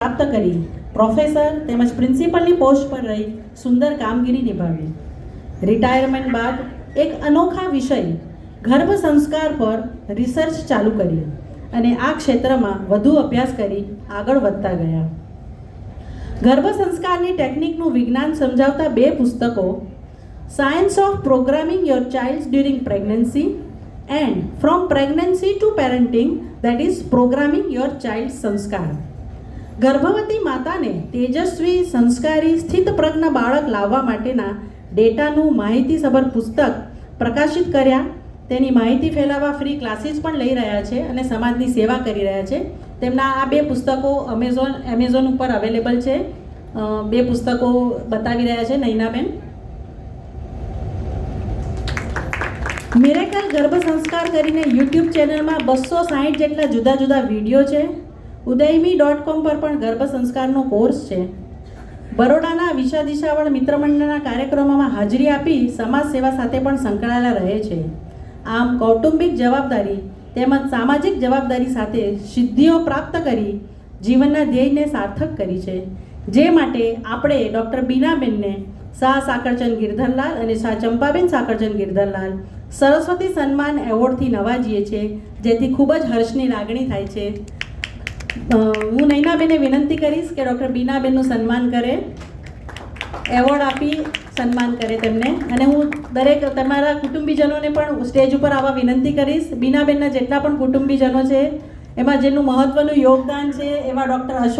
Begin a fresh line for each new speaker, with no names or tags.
પ્રાપ્ત કરી પ્રોફેસર તેમજ પ્રિન્સિપલની પોસ્ટ પર રહી સુંદર કામગીરી નિભાવી. રિટાયરમેન્ટ બાદ એક અનોખા વિષય ગર્ભ સંસ્કાર પર રિસર્ચ ચાલુ કરી અને આ ક્ષેત્રમાં વધુ અભ્યાસ કરી આગળ વધતા ગયા. ગર્ભ સંસ્કારની ટેકનિકનું વિજ્ઞાન સમજાવતા 2 પુસ્તકો, science of programming your child during pregnancy and from pregnancy to parenting, that is programming your child sanskar. ગર્ભવતી માતાને તેજસ્વી, સંસ્કારી, સ્થિતપ્રજ્ઞ બાળક લાવવા માટેના ડેટાનું માહિતીસભર પુસ્તક પ્રકાશિત કર્યા. તેની માહિતી ફેલાવવા ફ્રી ક્લાસીસ પણ લઈ રહ્યા છે અને સમાજની સેવા કરી રહ્યા છે. તેમના આ 2 પુસ્તકો એમેઝોન ઉપર અવેલેબલ છે. 2 પુસ્તકો બતાવી રહ્યા છે નૈનાબેન. મિરેકલ ગર્ભ સંસ્કાર કરીને યુટ્યુબ ચેનલમાં 260 જેટલા જુદા જુદા વિડીયો છે. ઉદયમી.com પર પણ ગર્ભ સંસ્કારનો કોર્સ છે. બરોડાના વિશાદિશાવળ મિત્રમંડળના કાર્યક્રમોમાં હાજરી આપી સમાજ સેવા સાથે પણ સંકળાયેલા રહે છે. આમ કૌટુંબિક જવાબદારી તેમજ સામાજિક જવાબદારી સાથે સિદ્ધિઓ પ્રાપ્ત કરી જીવનના ધ્યેયને સાર્થક કરી છે. જે માટે આપણે ડૉક્ટર બીનાબેનને શાહ સાકરચંદ ગિરધરલાલ અને શાહ ચંપાબેન સાકરચંદ ગિરધરલાલ સરસ્વતી સન્માન એવોર્ડથી નવાજીએ છીએ, જેથી ખૂબ જ હર્ષની લાગણી થાય છે. હું નૈનાબેને વિનંતી કરીશ કે ડૉક્ટર બીનાબેનનું સન્માન કરે, એવોર્ડ આપી સન્માન કરે તેમને. અને હું દરેક તમારા કુટુંબીજનોને પણ સ્ટેજ ઉપર આવવા વિનંતી કરીશ. બીનાબેનના જેટલા પણ કુટુંબીજનો છે એમાં જેનું મહત્ત્વનું યોગદાન છે એવા ડૉક્ટર અશોક